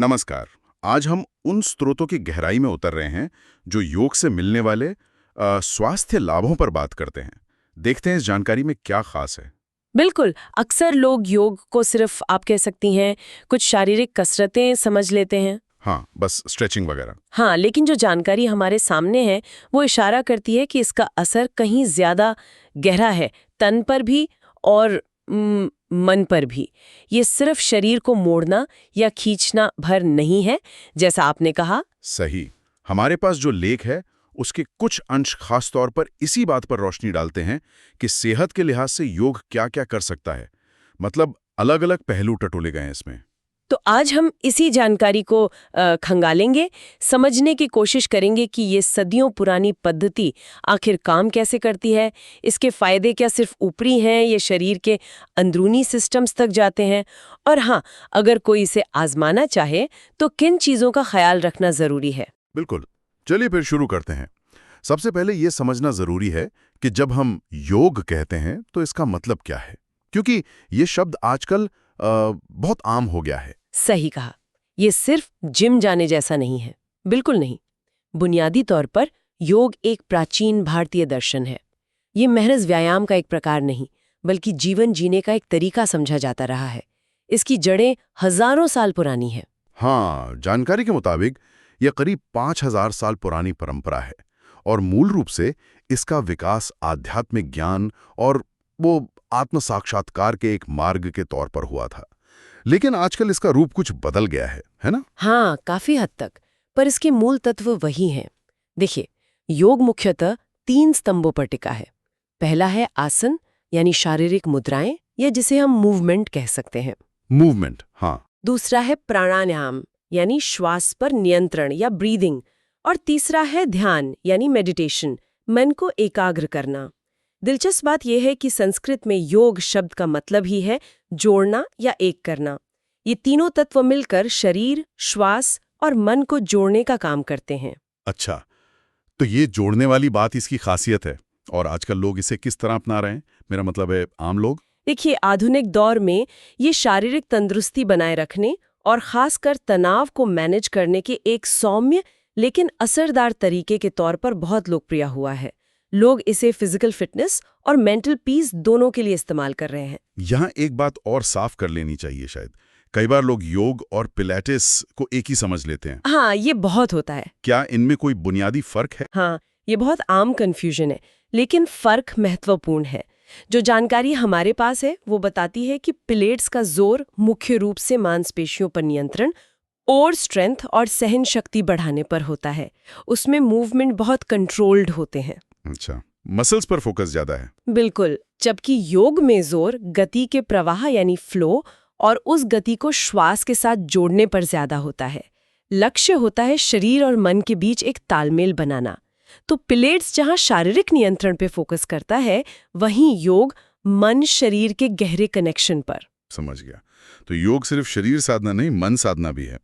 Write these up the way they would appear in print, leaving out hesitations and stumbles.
नमस्कार। आज हम उन स्रोतों की गहराई में उतर रहे हैं जो योग से मिलने वाले स्वास्थ्य लाभों पर बात करते हैं। देखते हैं इस जानकारी में क्या खास है। बिल्कुल। अक्सर लोग योग को सिर्फ आप कह सकती हैं कुछ शारीरिक कसरतें समझ लेते हैं। हाँ, बस स्ट्रेचिंग वगैरह। हाँ, लेकिन जो जानकारी हमारे सामने है वो इशारा करती है कि इसका असर कहीं ज्यादा गहरा है, तन पर भी और मन पर भी। ये सिर्फ शरीर को मोड़ना या खींचना भर नहीं है, जैसा आपने कहा। सही। हमारे पास जो लेख है उसके कुछ अंश खास तौर पर इसी बात पर रोशनी डालते हैं कि सेहत के लिहाज से योग क्या-क्या कर सकता है। मतलब अलग-अलग पहलू टटोले गए हैं इसमें। तो आज हम इसी जानकारी को खंगालेंगे, समझने की कोशिश करेंगे कि ये सदियों पुरानी पद्धति आखिर काम कैसे करती है, इसके फायदे क्या सिर्फ ऊपरी हैं, ये शरीर के अंदरूनी सिस्टम्स तक जाते हैं, और हाँ, अगर कोई इसे आजमाना चाहे तो किन चीज़ों का ख्याल रखना ज़रूरी है। बिल्कुल। चलिए फिर शुरू करते हैं। सबसे पहले ये समझना जरूरी है कि जब हम योग कहते हैं तो इसका मतलब क्या है, क्योंकि ये शब्द आजकल बहुत आम हो गया है। सही कहा। ये सिर्फ जिम जाने जैसा नहीं है, बिल्कुल नहीं। बुनियादी तौर पर योग एक प्राचीन भारतीय दर्शन है। ये महज व्यायाम का एक प्रकार नहीं, बल्कि जीवन जीने का एक तरीका समझा जाता रहा है। इसकी जड़ें हजारों साल पुरानी हैं। हाँ, जानकारी के मुताबिक यह करीब 5000 साल पुरानी परंपरा है और मूल रूप से इसका विकास आध्यात्मिक ज्ञान और वो आत्म साक्षात्कार के एक मार्ग के तौर पर हुआ था। लेकिन आजकल इसका रूप कुछ बदल गया है ना? हाँ, काफी हद तक। पर इसके मूल तत्व वही हैं। देखिए, योग मुख्यतः 3 स्तंभों पर टिका है। पहला है आसन, यानी शारीरिक मुद्राएं, या जिसे हम मूवमेंट कह सकते हैं। मूवमेंट, हाँ। दूसरा है प्राणायाम, यानी श्वास पर नियंत्रण या ब्रीदिंग। और तीसरा है ध्यान, यानी मेडिटेशन, मन को एकाग्र करना। दिलचस्प बात यह है कि संस्कृत में योग शब्द का मतलब ही है जोड़ना या एक करना। ये तीनों तत्व मिलकर शरीर, श्वास और मन को जोड़ने का काम करते हैं। अच्छा, तो ये जोड़ने वाली बात इसकी खासियत है। और आजकल लोग इसे किस तरह अपना रहे हैं? मेरा मतलब है आम लोग। देखिए, आधुनिक दौर में ये शारीरिक तंदुरुस्ती बनाए रखने और खासकर तनाव को मैनेज करने के एक सौम्य लेकिन असरदार तरीके के तौर पर बहुत लोकप्रिय हुआ है। लोग इसे फिजिकल फिटनेस और मेंटल पीस दोनों के लिए इस्तेमाल कर रहे हैं। यहाँ एक बात और साफ कर लेनी चाहिए शायद। कई बार लोग योग और पिलाटेस को एक ही समझ लेते हैं। हाँ, ये बहुत होता है। क्या इनमें कोई बुनियादी फर्क है? हाँ, ये बहुत आम कंफ्यूजन है, लेकिन फर्क महत्वपूर्ण है। जो जानकारी हमारे पास है वो बताती है कि पिलेट्स का जोर मुख्य रूप से मांसपेशियों पर नियंत्रण और स्ट्रेंथ और सहन शक्ति बढ़ाने पर होता है। उसमें मूवमेंट बहुत कंट्रोल्ड होते हैं। अच्छा, मसल्स पर फोकस ज्यादा है। बिल्कुल। जबकि योग में जोर गति के प्रवाह यानी फ्लो और उस गति को श्वास के साथ जोड़ने पर ज्यादा होता है। लक्ष्य होता है शरीर और मन के बीच एक तालमेल बनाना। तो पिलेट्स जहां शारीरिक नियंत्रण पे फोकस करता है, वहीं योग मन शरीर के गहरे कनेक्शन पर। समझ गया। तो योग सिर्फ शरीर साधना नहीं, मन साधना भी है।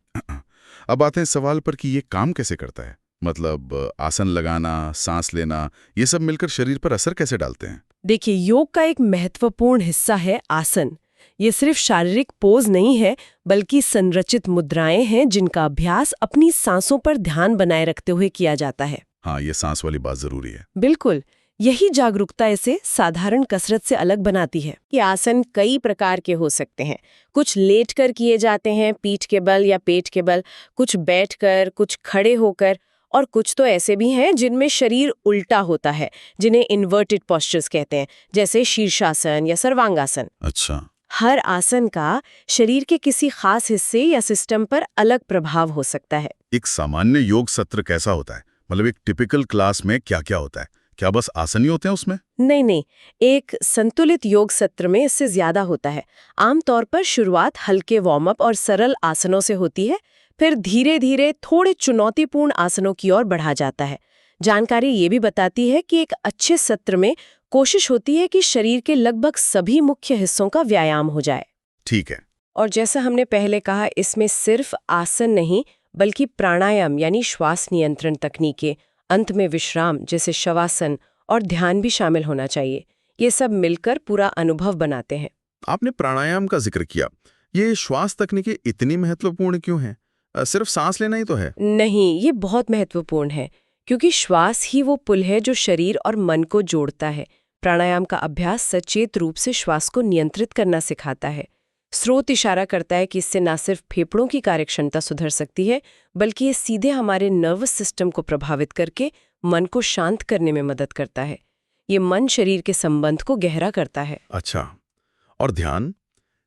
अब आते हैं सवाल पर कि ये काम कैसे करता है। मतलब आसन लगाना, सांस लेना, ये सब मिलकर शरीर पर असर कैसे डालते हैं? देखिए, योग का एक महत्वपूर्ण हिस्सा है आसन। ये सिर्फ शारीरिक पोज नहीं है, बल्कि संरचित मुद्राएं हैं जिनका अभ्यास अपनी सांसों पर ध्यान बनाए रखते हुए किया जाता है। हाँ, ये सांस वाली बात जरूरी है। बिल्कुल। यही जागरूकता इसे साधारण कसरत से अलग बनाती है। ये आसन कई प्रकार के हो सकते हैं। कुछ लेटकर किए जाते हैं, पीठ के बल या पेट के बल, कुछ बैठकर, कुछ खड़े होकर, और कुछ तो ऐसे भी हैं जिनमें शरीर उल्टा होता है, जिन्हें इन्वर्टेड पोस्चर्स कहते हैं, जैसे शीर्षासन या सर्वांगासन। अच्छा। हर आसन का शरीर के किसी खास हिस्से या सिस्टम पर अलग प्रभाव हो सकता है। एक सामान्य योग सत्र कैसा होता है? मतलब एक टिपिकल क्लास में क्या-क्या होता है? क्या बस आसन ही होते हैं उसमें? नहीं, एक संतुलित योग सत्र में इससे ज्यादा होता है। आमतौर पर शुरुआत हल्के वार्म अप और सरल आसनों से होती है, फिर धीरे धीरे थोड़े चुनौतीपूर्ण आसनों की ओर बढ़ा जाता है। जानकारी ये भी बताती है कि एक अच्छे सत्र में कोशिश होती है कि शरीर के लगभग सभी मुख्य हिस्सों का व्यायाम हो जाए। ठीक है। और जैसा हमने पहले कहा, इसमें सिर्फ आसन नहीं, बल्कि प्राणायाम यानी श्वास नियंत्रण तकनीकें, अंत में विश्राम जैसे शवासन और ध्यान भी शामिल होना चाहिए। ये सब मिलकर पूरा अनुभव बनाते हैं। आपने प्राणायाम का जिक्र किया। ये श्वास तकनीकें इतनी महत्वपूर्ण क्यों हैं? सिर्फ सांस लेना ही तो है। नहीं, ये बहुत महत्वपूर्ण है, क्योंकि श्वास ही वो पुल है जो शरीर और मन को जोड़ता है। प्राणायाम का अभ्यास सचेत रूप से श्वास को नियंत्रित करना सिखाता है। स्रोत इशारा करता है कि इससे न सिर्फ फेफड़ों की कार्यक्षमता सुधर सकती है, बल्कि ये सीधे हमारे नर्वस सिस्टम को प्रभावित करके मन को शांत करने में मदद करता है। ये मन शरीर के संबंध को गहरा करता है। अच्छा, और ध्यान?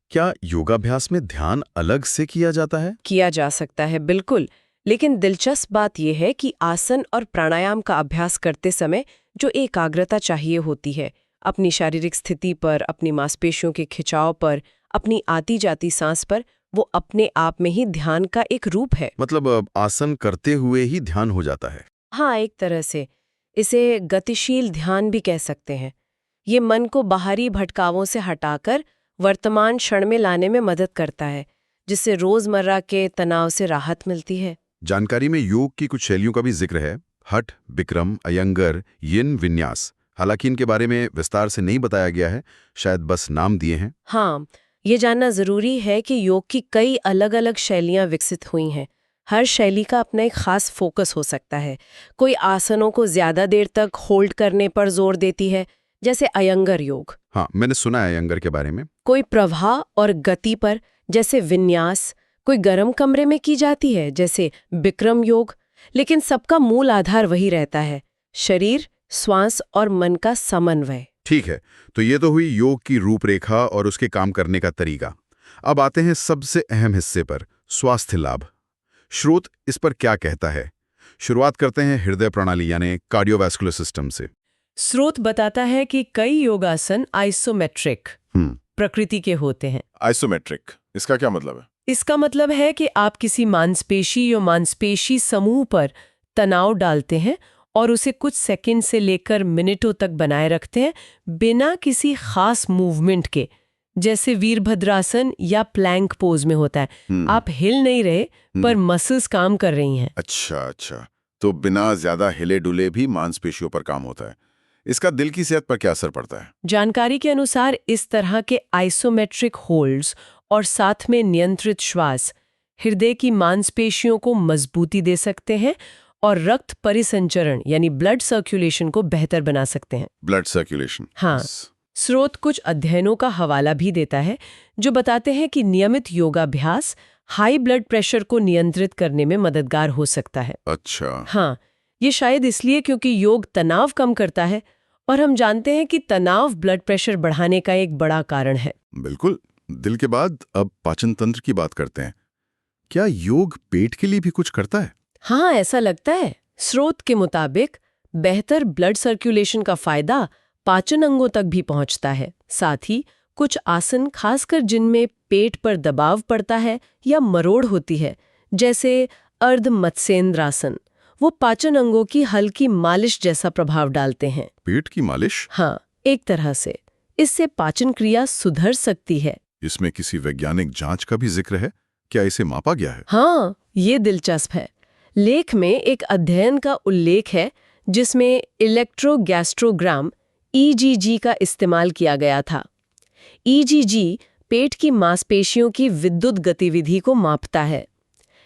क्या योगाभ्यास में ध्यान अलग से किया जाता है? किया जा सकता है, बिल्कुल। लेकिन दिलचस्प बात यह है कि आसन और प्राणायाम का अभ्यास करते समय जो एकाग्रता चाहिए होती है, अपनी शारीरिक स्थिति पर, अपनी मांसपेशियों के खिंचाव पर, अपनी आती जाती सांस पर, वो अपने आप में ही ध्यान का एक रूप है। मतलब आसन करते हुए ही ध्यान हो जाता है? हाँ, एक तरह से इसे गतिशील ध्यान भी कह सकते हैं। ये मन को बाहरी भटकावों से हटाकर वर्तमान क्षण में लाने में मदद करता है, जिससे रोजमर्रा के तनाव से राहत मिलती है। जानकारी में योग की कुछ शैलियों का भी जिक्र है, हठ, बिक्रम, अयंगर, यिन, विन्यास। हालांकि इनके बारे में विस्तार से नहीं बताया गया है, शायद बस नाम दिए हैं। हाँ, ये जानना जरूरी है कि योग की कई अलग-अलग शैलियां विकसित हुई हैं। हर शैली का अपना एक खास फोकस हो सकता है। कोई आसनों को ज्यादा देर तक होल्ड करने पर जोर देती है, जैसे अयंगर योग। हाँ, मैंने सुना है अयंगर के बारे में। कोई प्रवाह और गति पर, जैसे विन्यास। कोई गर्म कमरे में की जाती है, जैसे बिक्रम योग। लेकिन सबका मूल आधार वही रहता है, शरीर, श्वास और मन का समन्वय। ठीक है, तो ये तो हुई योग की रूपरेखा और उसके काम करने का तरीका। अब आते हैं सबसे अहम हिस्से पर, स्वास्थ्य लाभ। स्रोत इस पर क्या कहता है? शुरुआत करते हैं हृदय प्रणाली यानी कार्डियोवैस्कुलर सिस्टम से। स्रोत बताता है कि कई योगासन आइसोमेट्रिक प्रकृति के होते हैं। आइसोमेट्रिक, इसका क्या मतलब है? इसका मतलब है कि आप किसी मांसपेशी या मांसपेशी समूह पर तनाव डालते हैं और उसे कुछ सेकंड से लेकर मिनटों तक बनाए रखते हैं, बिना किसी खास मूवमेंट के, जैसे वीरभद्रासन या प्लैंक पोज में होता है। आप हिल नहीं रहे, पर मसल्स काम कर रही हैं। अच्छा, तो बिना ज्यादा हिले डुले भी मांसपेशियों पर काम होता है। इसका दिल की सेहत पर क्या असर पड़ता है? जानकारी के अनुसार इस तरह के आइसोमेट्रिक होल्ड्स और साथ में नियंत्रित श्वास हृदय की मांसपेशियों को मजबूती दे सकते हैं और रक्त परिसंचरण यानी ब्लड सर्कुलेशन को बेहतर बना सकते हैं। Blood circulation? हाँ। स्रोत कुछ अध्ययनों का हवाला भी देता है जो बताते हैं कि नियमित योगाभ्यास हाई ब्लड प्रेशर को नियंत्रित करने में मददगार हो सकता है। अच्छा। हाँ, ये शायद इसलिए क्योंकि योग तनाव कम करता है, और हम जानते हैं कि तनाव ब्लड प्रेशर बढ़ाने का एक बड़ा कारण है। बिल्कुल। दिल के बाद अब पाचन तंत्र की बात करते हैं। क्या योग पेट के लिए भी कुछ करता है? हाँ, ऐसा लगता है। स्रोत के मुताबिक बेहतर ब्लड सर्कुलेशन का फायदा पाचन अंगों तक भी पहुंचता है। साथ ही कुछ आसन, खासकर जिनमें पेट पर दबाव पड़ता है या मरोड़ होती है, जैसे अर्ध मत्स्येंद्रासन, वो पाचन अंगों की हल्की मालिश जैसा प्रभाव डालते हैं। पेट की मालिश? हाँ, एक तरह से। इससे पाचन क्रिया सुधर सकती है। इसमें किसी वैज्ञानिक जांच का भी जिक्र है? क्या इसे मापा गया है? हाँ, ये दिलचस्प है। लेख में एक अध्ययन का उल्लेख है जिसमें इलेक्ट्रोगैस्ट्रोग्राम (EGG) का इस्तेमाल किया गया था। EGG पेट की मांसपेशियों की विद्युत गतिविधि को मापता है।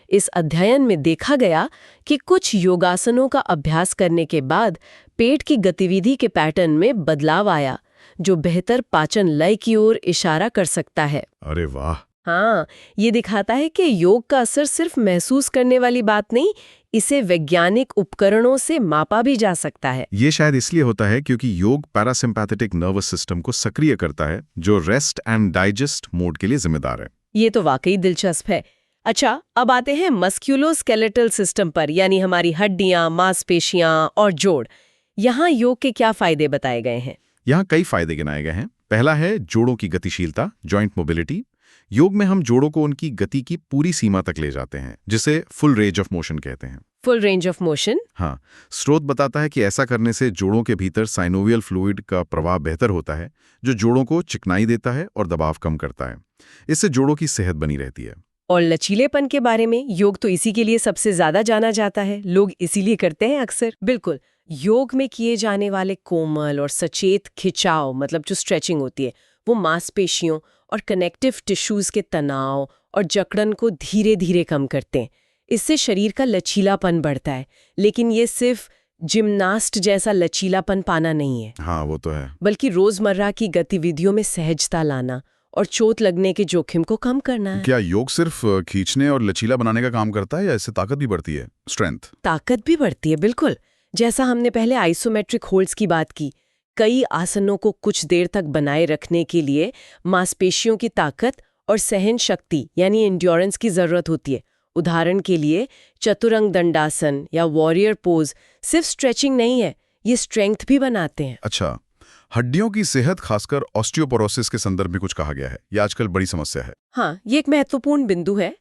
इस अध्ययन में देखा गया कि कुछ योगासनों का अभ्यास करने के बाद पेट की गतिविधि के पैटर्न में बदलाव आया, जो बेहतर पाचन लय की ओर इशारा कर सकता है। अरे वाह! हाँ, ये दिखाता है कि योग का असर सिर्फ महसूस करने वाली बात नहीं, इसे वैज्ञानिक उपकरणों से मापा भी जा सकता है। ये शायद इसलिए होता है क्योंकि योग पैरासिम्पैथेटिक नर्वस सिस्टम को सक्रिय करता है, जो रेस्ट एंड डाइजेस्ट मोड के लिए जिम्मेदार है। ये तो वाकई दिलचस्प है। अच्छा, अब आते हैं मस्क्यूलोस्केलेटल सिस्टम पर, यानी हमारी हड्डियां, मांसपेशियां और जोड़। यहाँ योग के क्या फायदे बताए गए हैं? यहाँ कई फायदे गिनाए गए हैं। पहला है जोड़ों की गतिशीलता, जॉइंट मोबिलिटी। योग में हम जोड़ों को उनकी गति की पूरी सीमा तक ले जाते हैं, जिसे फुल रेंज ऑफ मोशन कहते हैं। Full range of motion? हाँ, स्रोत बताता है कि ऐसा करने से जोड़ों के भीतर साइनोवियल फ्लूइड का प्रवाह बेहतर होता है, जो जोड़ों को चिकनाई देता है और दबाव कम करता है। इससे जोड़ों की सेहत बनी रहती है। और लचीलेपन के बारे में? योग तो इसी के लिए सबसे ज्यादा जाना जाता है, लोग इसीलिए करते हैं अक्सर। बिल्कुल, योग में किए जाने वाले कोमल और सचेत खिंचाव, मतलब जो स्ट्रेचिंग होती है, वो मांसपेशियों और कनेक्टिव टिश्यूज के तनाव और जकड़न को धीरे धीरे कम करते हैं। इससे शरीर का लचीलापन बढ़ता है, लेकिन ये सिर्फ जिम्नास्ट जैसा लचीलापन पाना नहीं है, हाँ वो तो है। बल्कि रोजमर्रा की गतिविधियों में सहजता लाना और चोट लगने के जोखिम को कम करना है। क्या योग सिर्फ खींचने और लचीला बनाने का काम करता है या इससे ताकत भी बढ़ती है, स्ट्रेंथ? ताकत भी बढ़ती है, बिल्कुल। जैसा हमने पहले आइसोमेट्रिक होल्ड्स की बात की, कई आसनों को कुछ देर तक बनाए रखने के लिए मांसपेशियों की ताकत और सहन शक्ति यानी एंड्योरेंस की जरूरत होती है। उदाहरण के लिए चतुरंग दंडासन या वॉरियर पोज सिर्फ स्ट्रेचिंग नहीं है, ये स्ट्रेंथ भी बनाते हैं। अच्छा, हड्डियों की सेहत खासकर ऑस्टियोपोरोसिस के संदर्भ में कुछ कहा गया है, ये आजकल बड़ी समस्या है। हाँ, ये एक महत्वपूर्ण बिंदु है।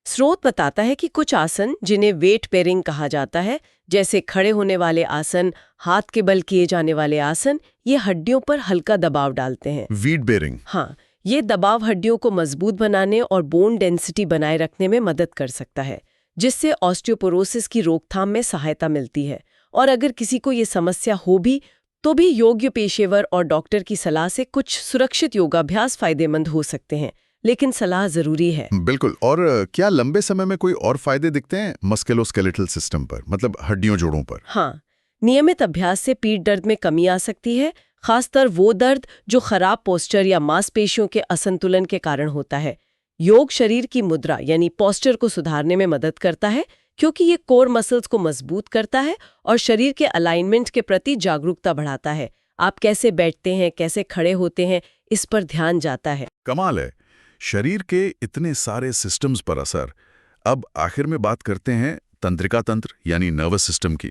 स्रोत बताता है कि कुछ आसन जिन्हें वेट बेयरिंग कहा जाता है, जैसे खड़े होने वाले आसन, हाथ के बल किए जाने वाले आसन, ये हड्डियों पर हल्का दबाव डालते हैं। Weight bearing? हाँ, ये दबाव हड्डियों को मजबूत बनाने और बोन डेंसिटी बनाए रखने में मदद कर सकता है, जिससे ऑस्टियोपोरोसिस की रोकथाम में सहायता मिलती है। और अगर किसी को ये समस्या हो भी तो भी योग्य पेशेवर और डॉक्टर की सलाह से कुछ सुरक्षित योगाभ्यास फायदेमंद हो सकते हैं, लेकिन सलाह जरूरी है। बिल्कुल। और क्या लंबे समय में कोई और फायदे दिखते हैं मस्कुलोस्केलेटल सिस्टम पर, मतलब हड्डियों जोड़ों पर? हाँ, नियमित अभ्यास से पीठ दर्द में कमी आ सकती है, खासकर वो दर्द जो खराब पोस्चर या मांसपेशियों के असंतुलन के कारण होता है। योग शरीर की मुद्रा यानी पोस्चर को सुधारने में मदद करता है, क्योंकि ये कोर मसल्स को मजबूत करता है और शरीर के अलाइनमेंट के प्रति जागरूकता बढ़ाता है। आप कैसे बैठते हैं, कैसे खड़े होते हैं, इस पर ध्यान जाता है। कमाल है, शरीर के इतने सारे सिस्टम्स पर असर। अब आखिर में बात करते हैं तंत्रिका तंत्र यानी नर्वस सिस्टम की।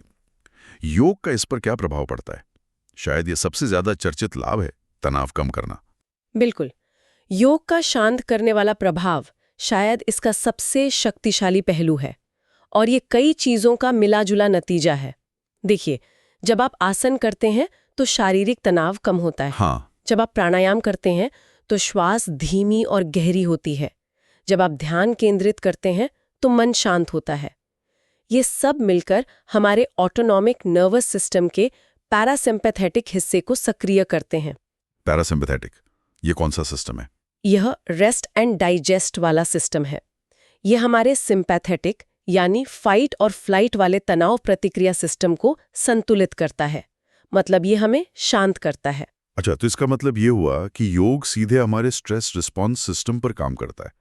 योग का इस पर क्या प्रभाव पड़ता है? शायद ये सबसे ज्यादा चर्चित लाभ है, तनाव कम करना। बिल्कुल, योग का शांत करने वाला प्रभाव शायद इसका सबसे शक्तिशाली पहलू है, और ये कई चीजों का मिला-जुला नतीजा है। देखिए, जब आप आसन करते हैं तो शारीरिक तनाव कम होता है। हाँ। जब आप प्राणायाम करते हैं तो श्वास धीमी और गहरी होती है। जब आप ध्यान केंद्रित करते हैं तो मन शांत होता है। ये सब मिलकर हमारे ऑटोनॉमिक नर्वस सिस्टम के पैरासिम्पैथेटिक हिस्से को सक्रिय करते हैं। पैरासिम्पैथेटिक, ये कौन सा सिस्टम है? यह रेस्ट एंड डाइजेस्ट वाला सिस्टम है। यह हमारे सिम्पैथेटिक यानी फाइट और फ्लाइट वाले तनाव प्रतिक्रिया सिस्टम को संतुलित करता है। मतलब ये हमें शांत करता है। अच्छा, तो इसका मतलब ये हुआ कि योग सीधे हमारे स्ट्रेस रिस्पॉन्स सिस्टम पर काम करता है,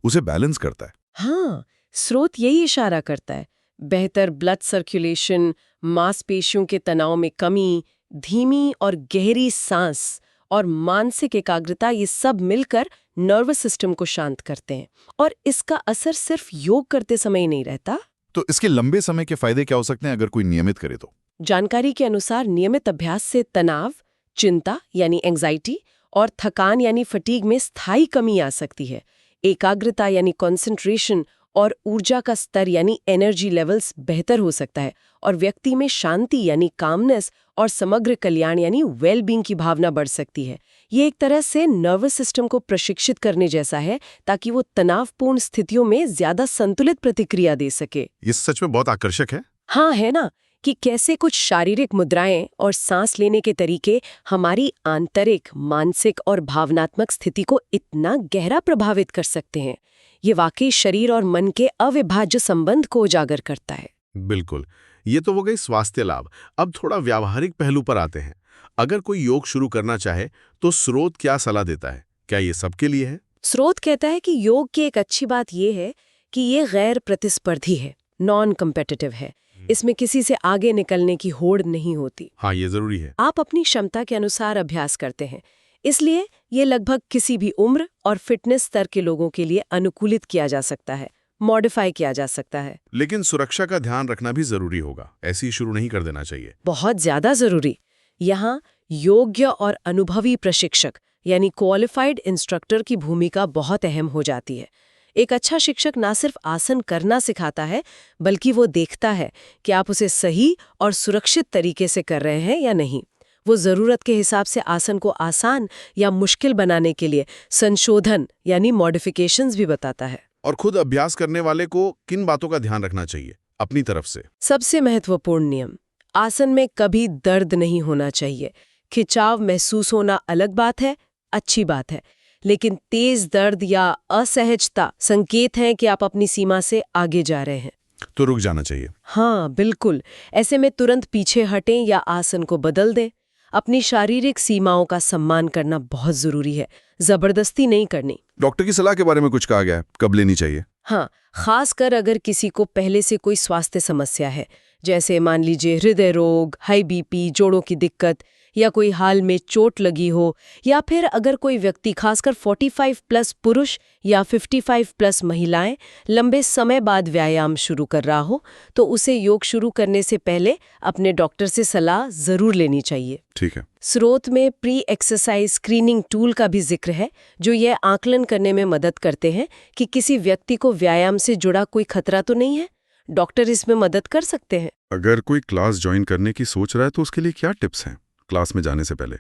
उसे बैलेंस करता है। हाँ, स्रोत यही इशारा करता है। बेहतर ब्लड सर्कुलेशन, मांसपेशियों के तनाव में कमी, धीमी और गहरी सांस और मानसिक एकाग्रता, ये सब मिलकर नर्वस सिस्टम को शांत करते हैं। और इसका असर सिर्फ योग करते समय ही नहीं रहता। तो इसके लंबे समय के फायदे क्या हो सकते हैं अगर कोई नियमित करे तो? जानकारी के अनुसार नियमित अभ्यास से तनाव, चिंता यानी एंजाइटी और थकान यानी फटीग में स्थायी कमी आ सकती है। एकाग्रता यानी कंसंट्रेशन और ऊर्जा का स्तर यानी एनर्जी लेवल्स बेहतर हो सकता है, और व्यक्ति में शांति यानी कामनेस और समग्र कल्याण यानी वेल बीइंग की भावना बढ़ सकती है। ये एक तरह से नर्वस सिस्टम को प्रशिक्षित करने जैसा है, ताकि वो तनावपूर्ण स्थितियों में ज्यादा संतुलित प्रतिक्रिया दे सके। ये सच में बहुत आकर्षक है। हाँ, है ना, कि कैसे कुछ शारीरिक मुद्राएं और सांस लेने के तरीके हमारी आंतरिक, मानसिक और भावनात्मक स्थिति को इतना गहरा प्रभावित कर सकते हैं। ये वाकई शरीर और मन के अविभाज्य संबंध को उजागर करता है। बिल्कुल, ये तो हो गई स्वास्थ्य लाभ। अब थोड़ा व्यावहारिक पहलू पर आते हैं। अगर कोई योग शुरू करना चाहे तो स्रोत क्या सलाह देता है? क्या ये सबके लिए है? स्रोत कहता है कि योग की एक अच्छी बात यह है कि ये गैर प्रतिस्पर्धी है, नॉन कम्पिटिटिव है। इसमें किसी से आगे निकलने की होड़ नहीं होती। हाँ, ये जरूरी है। आप अपनी क्षमता के अनुसार अभ्यास करते हैं, इसलिए ये लगभग किसी भी उम्र और फिटनेस स्तर के लोगों के लिए अनुकूलित किया जा सकता है, मॉडिफाई किया जा सकता है। लेकिन सुरक्षा का ध्यान रखना भी जरूरी होगा। ऐसे ही शुरू नहीं कर देना चाहिए। बहुत ज्यादा जरूरी। यहाँ योग्य और अनुभवी प्रशिक्षक यानी क्वालिफाइड इंस्ट्रक्टर की भूमिका बहुत अहम हो जाती है। एक अच्छा शिक्षक ना सिर्फ आसन करना सिखाता है, बल्कि वो देखता है कि आप उसे सही और सुरक्षित तरीके से कर रहे हैं या नहीं। वो जरूरत के हिसाब से आसन को आसान या मुश्किल बनाने के लिए संशोधन यानी मॉडिफिकेशंस भी बताता है। और खुद अभ्यास करने वाले को किन बातों का ध्यान रखना चाहिए अपनी तरफ से? सबसे महत्वपूर्ण नियम, आसन में कभी दर्द नहीं होना चाहिए। खिंचाव महसूस होना अलग बात है, अच्छी बात है, लेकिन तेज दर्द या असहजता संकेत है कि आप अपनी सीमा से आगे जा रहे हैं। तो रुक जाना चाहिए। हाँ बिल्कुल, ऐसे में तुरंत पीछे हटें या आसन को बदल दें। अपनी शारीरिक सीमाओं का सम्मान करना बहुत जरूरी है, जबरदस्ती नहीं करनी। डॉक्टर की सलाह के बारे में कुछ कहा गया है, कब लेनी चाहिए? हाँ, खासकर अगर किसी को पहले से कोई स्वास्थ्य समस्या है, जैसे मान लीजिए हृदय रोग, हाई बीपी, जोड़ों की दिक्कत, या कोई हाल में चोट लगी हो, या फिर अगर कोई व्यक्ति खासकर 45 प्लस पुरुष या 55 प्लस महिलाएं लंबे समय बाद व्यायाम शुरू कर रहा हो, तो उसे योग शुरू करने से पहले अपने डॉक्टर से सलाह जरूर लेनी चाहिए। ठीक है। स्रोत में प्री एक्सरसाइज स्क्रीनिंग टूल का भी जिक्र है, जो यह आकलन करने में मदद करते हैं कि किसी व्यक्ति को व्यायाम से जुड़ा कोई खतरा तो नहीं है। डॉक्टर इसमें मदद कर सकते हैं। अगर कोई क्लास ज्वाइन करने की सोच रहा है तो उसके लिए क्या टिप्स हैं क्लास में जाने से पहले?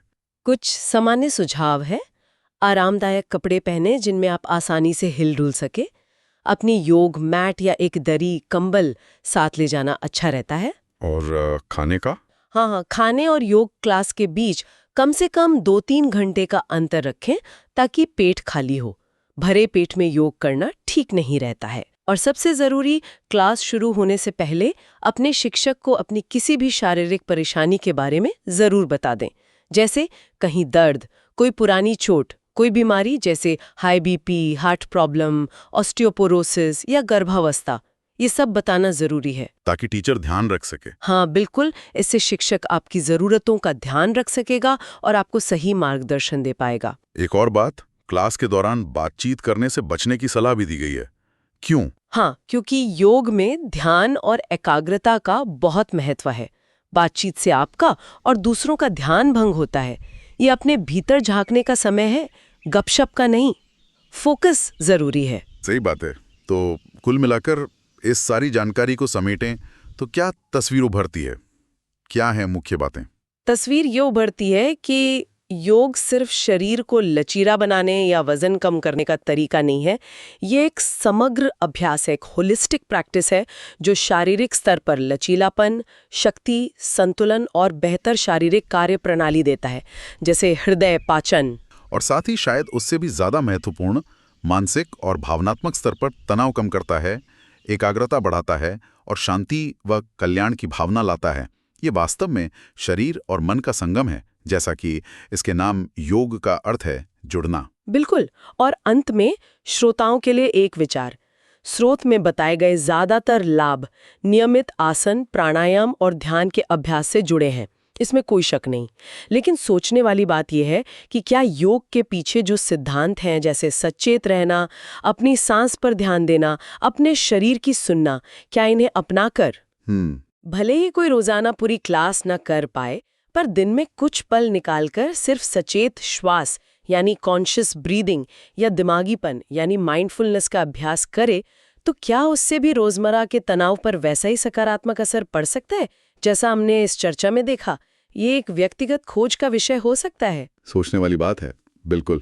कुछ सामान्य सुझाव है। आरामदायक कपड़े पहने जिनमें आप आसानी से हिल डुल सके। अपनी योग मैट या एक दरी, कंबल साथ ले जाना अच्छा रहता है। और खाने का? हाँ, खाने और योग क्लास के बीच कम से कम 2-3 घंटे का अंतर रखें ताकि पेट खाली हो। भरे पेट में योग करना ठीक नहीं रहता है। और सबसे जरूरी, क्लास शुरू होने से पहले अपने शिक्षक को अपनी किसी भी शारीरिक परेशानी के बारे में जरूर बता दें, जैसे कहीं दर्द, कोई पुरानी चोट, कोई बीमारी जैसे high BP, heart problem, osteoporosis या गर्भावस्था। ये सब बताना जरूरी है ताकि टीचर ध्यान रख सके। हाँ बिल्कुल, इससे शिक्षक आपकी जरूरतों का ध्यान रख सकेगा और आपको सही मार्गदर्शन दे पाएगा। एक और बात, क्लास के दौरान बातचीत करने से बचने की सलाह भी दी गई है। क्यों? हाँ, क्योंकि योग में ध्यान और एकाग्रता का बहुत महत्व है। बातचीत से आपका और दूसरों का ध्यान भंग होता है। ये अपने भीतर झांकने का समय है, गपशप का नहीं। फोकस जरूरी है। सही बात है। तो कुल मिलाकर इस सारी जानकारी को समेटें तो क्या तस्वीर उभरती है? क्या है मुख्य बातें? तस्वीर ये उभरती है कि योग सिर्फ शरीर को लचीला बनाने या वजन कम करने का तरीका नहीं है। ये एक समग्र अभ्यास है, एक होलिस्टिक प्रैक्टिस है जो शारीरिक स्तर पर लचीलापन, शक्ति, संतुलन और बेहतर शारीरिक कार्य प्रणाली देता है, जैसे हृदय, पाचन। और साथ ही शायद उससे भी ज्यादा महत्वपूर्ण, मानसिक और भावनात्मक स्तर पर तनाव कम करता है, एकाग्रता बढ़ाता है और शांति व कल्याण की भावना लाता है। ये वास्तव में शरीर और मन का संगम है, जैसा कि इसके नाम योग का अर्थ है, जुड़ना। बिल्कुल। और अंत में श्रोताओं के लिए एक विचार। स्रोत में बताए गए ज्यादातर लाभ नियमित आसन, प्राणायाम और ध्यान के अभ्यास से जुड़े हैं, इसमें कोई शक नहीं। लेकिन सोचने वाली बात यह है कि क्या योग के पीछे जो सिद्धांत हैं, जैसे सचेत रहना, अपनी सांस पर ध्यान देना, अपने शरीर की सुनना, क्या इन्हें अपनाकर भले ही कोई रोजाना पूरी क्लास न कर पाए, पर दिन में कुछ पल निकालकर सिर्फ सचेत श्वास यानी कॉन्शियस ब्रीदिंग या दिमागीपन यानी माइंडफुलनेस का अभ्यास करे, तो क्या उससे भी रोजमर्रा के तनाव पर वैसा ही सकारात्मक असर पड़ सकता है जैसा हमने इस चर्चा में देखा? ये एक व्यक्तिगत खोज का विषय हो सकता है। सोचने वाली बात है, बिल्कुल।